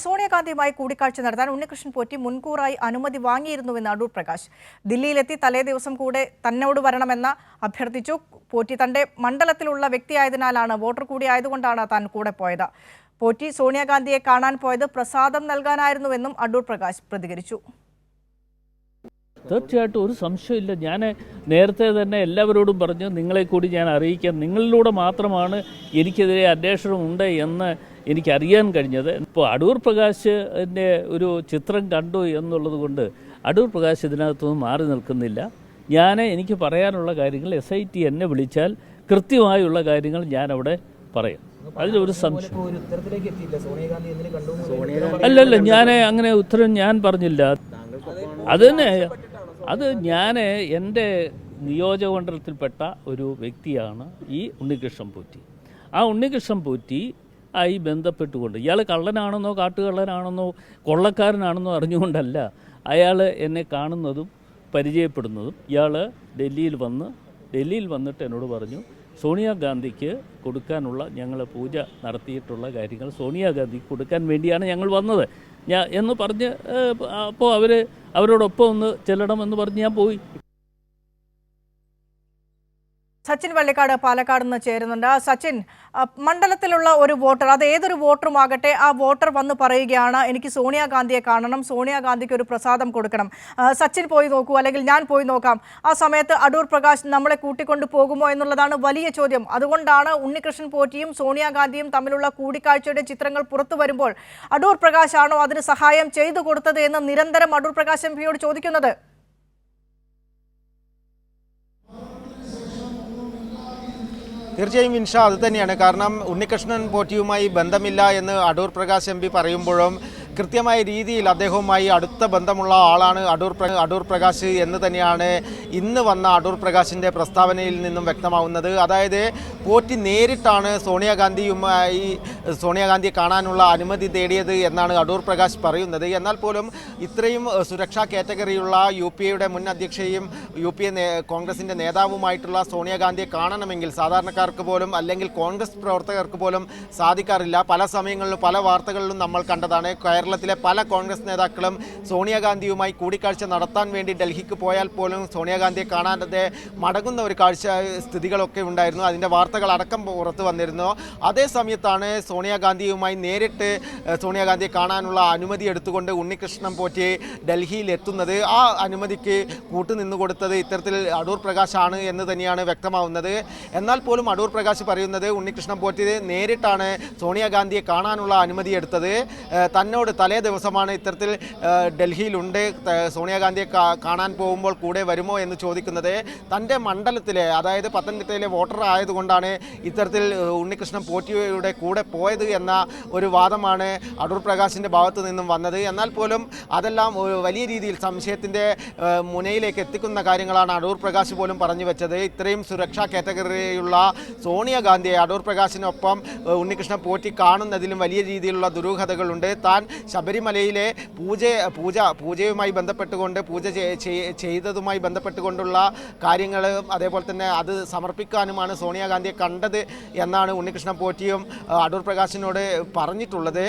സോണിയാഗാന്ധിയുമായി കൂടിക്കാഴ്ച നടത്താൻ ഉണ്ണികൃഷ്ണൻ പോറ്റി മുൻകൂറായി അനുമതി വാങ്ങിയിരുന്നുവെന്ന് അടൂർ പ്രകാശ്. ദില്ലിയിലെത്തി തലേ ദിവസം കൂടെ തന്നോട് വരണമെന്ന് അഭ്യർത്ഥിച്ചു. പോറ്റി തന്റെ മണ്ഡലത്തിലുള്ള വ്യക്തിയായതിനാലാണ്, വോട്ടർ കൂടിയായതുകൊണ്ടാണ് താൻ കൂടെ പോയത്. പോറ്റി സോണിയാഗാന്ധിയെ കാണാൻ പോയത് പ്രസാദം നൽകാനായിരുന്നുവെന്നും അടൂർ പ്രകാശ് പ്രതികരിച്ചു. തീർച്ചയായിട്ടും ഒരു സംശയമില്ല. ഞാൻ നേരത്തെ തന്നെ എല്ലാവരോടും പറഞ്ഞു, നിങ്ങളെ കൂടി ഞാൻ അറിയിക്കാം. നിങ്ങളിലൂടെ മാത്രമാണ് എനിക്കെതിരെ അന്വേഷണം ഉണ്ട് എന്ന് എനിക്കറിയാൻ കഴിഞ്ഞത്. ഇപ്പോൾ അടൂർ പ്രകാശിൻ്റെ ഒരു ചിത്രം കണ്ടു എന്നുള്ളത് കൊണ്ട് അടൂർ പ്രകാശ് ഇതിനകത്തൊന്നും മാറി നിൽക്കുന്നില്ല. എനിക്ക് പറയാനുള്ള കാര്യങ്ങൾ SIT എന്നെ വിളിച്ചാൽ കൃത്യമായുള്ള കാര്യങ്ങൾ ഞാൻ അവിടെ പറയും. അതിലൊരു സംശയം അല്ലല്ല, ഞാൻ അങ്ങനെ ഉത്തരം ഞാൻ പറഞ്ഞില്ല. അത് ഞാൻ എൻ്റെ നിയോജകമണ്ഡലത്തിൽപ്പെട്ട ഒരു വ്യക്തിയാണ് ഈ ഉണ്ണികൃഷ്ണൻ പോറ്റി. ആ ഉണ്ണികൃഷ്ണൻ പോറ്റി ആയി ബന്ധപ്പെട്ടുകൊണ്ട് ഇയാൾ കള്ളനാണെന്നോ കാട്ടുകള്ളനാണെന്നോ കൊള്ളക്കാരനാണെന്നോ അറിഞ്ഞുകൊണ്ടല്ല അയാൾ എന്നെ കാണുന്നതും പരിചയപ്പെടുന്നതും. ഇയാൾ ഡൽഹിയിൽ വന്നിട്ട് എന്നോട് പറഞ്ഞു, സോണിയാഗാന്ധിക്ക് കൊടുക്കാനുള്ള ഞങ്ങൾ പൂജ നടത്തിയിട്ടുള്ള കാര്യങ്ങൾ സോണിയാഗാന്ധിക്ക് കൊടുക്കാൻ വേണ്ടിയാണ് ഞങ്ങൾ വന്നത് എന്ന് പറഞ്ഞ്, അപ്പോൾ അവരോടൊപ്പം ഒന്ന് ചെല്ലണമെന്ന് പറഞ്ഞ് ഞാൻ പോയി. സച്ചിൻ വള്ളിക്കാട് പാലക്കാട് നിന്ന് ചേരുന്നുണ്ട്. സച്ചിൻ, മണ്ഡലത്തിലുള്ള ഒരു വോട്ടർ, അത് ഏതൊരു വോട്ടറുമാകട്ടെ, ആ വോട്ടർ വന്ന് പറയുകയാണ്, എനിക്ക് സോണിയാഗാന്ധിയെ കാണണം, സോണിയാഗാന്ധിക്ക് ഒരു പ്രസാദം കൊടുക്കണം. സച്ചിൻ പോയി നോക്കൂ, അല്ലെങ്കിൽ ഞാൻ പോയി നോക്കാം. ആ സമയത്ത് അടൂർ പ്രകാശ് നമ്മളെ കൂട്ടിക്കൊണ്ട് പോകുമോ എന്നുള്ളതാണ് വലിയ ചോദ്യം. അതുകൊണ്ടാണ് ഉണ്ണികൃഷ്ണൻ പോറ്റിയും സോണിയാഗാന്ധിയും തമ്മിലുള്ള കൂടിക്കാഴ്ചയുടെ ചിത്രങ്ങൾ പുറത്തു വരുമ്പോൾ അടൂർ പ്രകാശ് ആണോ അതിന് സഹായം ചെയ്തു കൊടുത്തത് എന്ന് നിരന്തരം അടൂർ പ്രകാശ് MP ചോദിക്കുന്നത്. തീർച്ചയായും വിൻഷ, അത് തന്നെയാണ്. കാരണം ഉണ്ണികൃഷ്ണൻ പോറ്റിയുമായി ബന്ധമില്ല എന്ന് അടൂർ പ്രകാശ് MP പറയുമ്പോഴും കൃത്യമായ രീതിയിൽ അദ്ദേഹവുമായി അടുത്ത ബന്ധമുള്ള ആളാണ് അടൂർ പ്രകാശ് എന്ന് തന്നെയാണ് ഇന്ന് വന്ന അടൂർ പ്രകാശിൻ്റെ പ്രസ്താവനയിൽ നിന്നും വ്യക്തമാവുന്നത്. അതായത് പോറ്റി നേരിട്ടാണ് സോണിയാഗാന്ധിയെ കാണാനുള്ള അനുമതി തേടിയത് എന്നാണ് അടൂർ പ്രകാശ് പറയുന്നത്. എന്നാൽ പോലും ഇത്രയും സുരക്ഷാ കാറ്റഗറിയുള്ള UPA മുൻ അധ്യക്ഷയും കോൺഗ്രസിൻ്റെ നേതാവുമായിട്ടുള്ള സോണിയാഗാന്ധിയെ കാണണമെങ്കിൽ സാധാരണക്കാർക്ക് പോലും അല്ലെങ്കിൽ കോൺഗ്രസ് പ്രവർത്തകർക്ക് പോലും സാധിക്കാറില്ല. പല സമയങ്ങളിലും പല വാർത്തകളിലും നമ്മൾ കണ്ടതാണ്. കേരളത്തിലെ പല കോൺഗ്രസ് നേതാക്കളും സോണിയാഗാന്ധിയുമായി കൂടിക്കാഴ്ച നടത്താൻ വേണ്ടി ഡൽഹിക്ക് പോയാൽ പോലും സോണിയാഗാന്ധിയെ കാണാതെ മടങ്ങുന്ന ഒരു സ്ഥിതികളൊക്കെ ഉണ്ടായിരുന്നു. അതിൻ്റെ വാർത്തകൾ അടക്കം പുറത്തു വന്നിരുന്നു. അതേ സമയത്താണ് സോണിയാഗാന്ധിയുമായി നേരിട്ട് സോണിയാഗാന്ധിയെ കാണാനുള്ള അനുമതി എടുത്തുകൊണ്ട് ഉണ്ണികൃഷ്ണൻ പോറ്റി ഡൽഹിയിൽ എത്തുന്നത്. ആ അനുമതിക്ക് കൂട്ടുനിന്നു കൊടുത്തത് ഇത്തരത്തിൽ അടൂർ പ്രകാശാണ് എന്ന് തന്നെയാണ് വ്യക്തമാവുന്നത്. എന്നാൽ പോലും അടൂർ പ്രകാശ് പറയുന്നത് ഉണ്ണികൃഷ്ണൻ പോറ്റി നേരിട്ടാണ് സോണിയാഗാന്ധിയെ കാണാനുള്ള അനുമതി എടുത്തത്. തന്നോട് തലേ ദിവസമാണ് ഇത്തരത്തിൽ ഡൽഹിയിലുണ്ട്, സോണിയാഗാന്ധിയെ കാണാൻ പോകുമ്പോൾ കൂടെ വരുമോ എന്ന് ചോദിക്കുന്നത്. തൻ്റെ മണ്ഡലത്തിലെ, അതായത് പത്തനംതിട്ടയിലെ വോട്ടർ ആയതുകൊണ്ടാണ് ഇത്തരത്തിൽ ഉണ്ണികൃഷ്ണൻ പോറ്റിയുടെ കൂടെ പോയത് എന്ന ഒരു വാദമാണ് അടൂർ പ്രകാശിൻ്റെ ഭാഗത്തു നിന്നും വന്നത്. എന്നാൽ പോലും അതെല്ലാം വലിയ രീതിയിൽ സംശയത്തിൻ്റെ മുനയിലേക്ക് എത്തിക്കുന്ന കാര്യങ്ങളാണ് അടൂർ പ്രകാശ് പോലും പറഞ്ഞു വെച്ചത്. ഇത്രയും സുരക്ഷാ കാറ്റഗറിയുള്ള സോണിയാഗാന്ധിയെ അടൂർ പ്രകാശിനൊപ്പം ഉണ്ണികൃഷ്ണൻ പോറ്റി കാണുന്നതിലും വലിയ രീതിയിലുള്ള ദുരൂഹതകളുണ്ട്. താൻ ശബരിമലയിലെ പൂജയുമായി ബന്ധപ്പെട്ടുകൊണ്ട് ചെയ്തതുമായി ബന്ധപ്പെട്ടുകൊണ്ടുള്ള കാര്യങ്ങൾ, അതേപോലെ തന്നെ അത് സമർപ്പിക്കാനുമാണ് സോണിയാഗാന്ധിയെ കണ്ടത് എന്നാണ് ഉണ്ണികൃഷ്ണൻ പോറ്റിയും അടൂർ പ്രകാശിനോട് പറഞ്ഞിട്ടുള്ളത്.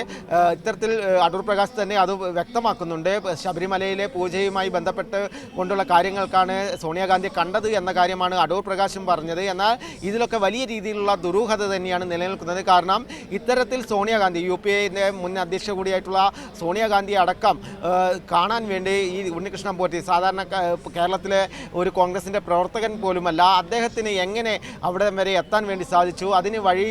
ഇത്തരത്തിൽ അടൂർ പ്രകാശ് തന്നെ അത് വ്യക്തമാക്കുന്നുണ്ട്. ശബരിമലയിലെ പൂജയുമായി ബന്ധപ്പെട്ട് കൊണ്ടുള്ള കാര്യങ്ങൾക്കാണ് സോണിയാഗാന്ധിയെ കണ്ടത് എന്ന കാര്യമാണ് അടൂർ പ്രകാശും പറഞ്ഞത്. എന്നാൽ ഇതിലൊക്കെ വലിയ രീതിയിലുള്ള ദുരൂഹത തന്നെയാണ് നിലനിൽക്കുന്നത്. കാരണം ഇത്തരത്തിൽ സോണിയാഗാന്ധി UPA മുൻ അധ്യക്ഷ കൂടിയായിട്ടുള്ള സോണിയാഗാന്ധി അടക്കം കാണാൻ വേണ്ടി ഈ ഉണ്ണികൃഷ്ണൻ പോറ്റി, സാധാരണ കേരളത്തിലെ ഒരു കോൺഗ്രസിൻ്റെ പ്രവർത്തകൻ പോലുമല്ല, അദ്ദേഹത്തിന് എങ്ങനെ അവിടെ വരെ എത്താൻ വേണ്ടി സാധിച്ചു? അതിന് വഴി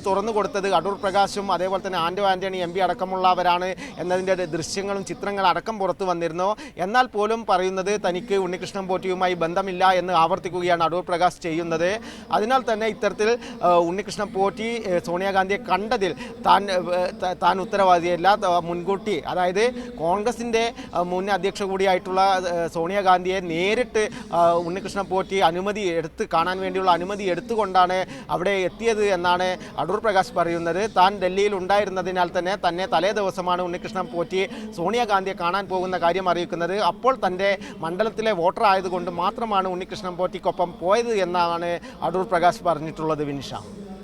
തുറന്നു കൊടുത്തത് അടൂർ പ്രകാശും അതേപോലെ തന്നെ ആൻ്റണി MP അടക്കമുള്ളവരാണ് എന്നതിൻ്റെ ദൃശ്യങ്ങളും ചിത്രങ്ങളും അടക്കം പുറത്തു വന്നിരുന്നു. എന്നാൽ പോലും പറയുന്നത് തനിക്ക് ഉണ്ണികൃഷ്ണൻ പോറ്റിയുമായി ബന്ധമില്ല എന്ന് ആവർത്തിക്കുകയാണ് അടൂർ പ്രകാശ് ചെയ്യുന്നത്. അതിനാൽ തന്നെ ഇത്തരത്തിൽ ഉണ്ണികൃഷ്ണൻ പോറ്റി സോണിയാഗാന്ധിയെ കണ്ടതിൽ താൻ ഉത്തരവാദിയല്ല. മുൻകൂട്ടി, അതായത് കോൺഗ്രസിൻ്റെ മുൻ അധ്യക്ഷ കൂടിയായിട്ടുള്ള സോണിയാഗാന്ധിയെ നേരിട്ട് ഉണ്ണികൃഷ്ണൻ പോറ്റി കാണാൻ വേണ്ടിയുള്ള അനുമതി എടുത്തുകൊണ്ടാണ് അവിടെ എത്തിയത് എന്നാണ് അടൂർ പ്രകാശ് പറയുന്നത്. താൻ ഡൽഹിയിൽ ഉണ്ടായിരുന്നതിനാൽ തന്നെ തലേ ദിവസമാണ് ഉണ്ണികൃഷ്ണൻ പോറ്റി സോണിയാഗാന്ധിയെ കാണാൻ പോകുന്ന കാര്യം അറിയിക്കുന്നത്. അപ്പോൾ തൻ്റെ മണ്ഡലത്തിലെ വോട്ടർ ആയതുകൊണ്ട് മാത്രമാണ് ഉണ്ണികൃഷ്ണൻ പോറ്റിക്കൊപ്പം പോയത് എന്നാണ് അടൂർ പ്രകാശ് പറഞ്ഞിട്ടുള്ളത്. വിനിഷ.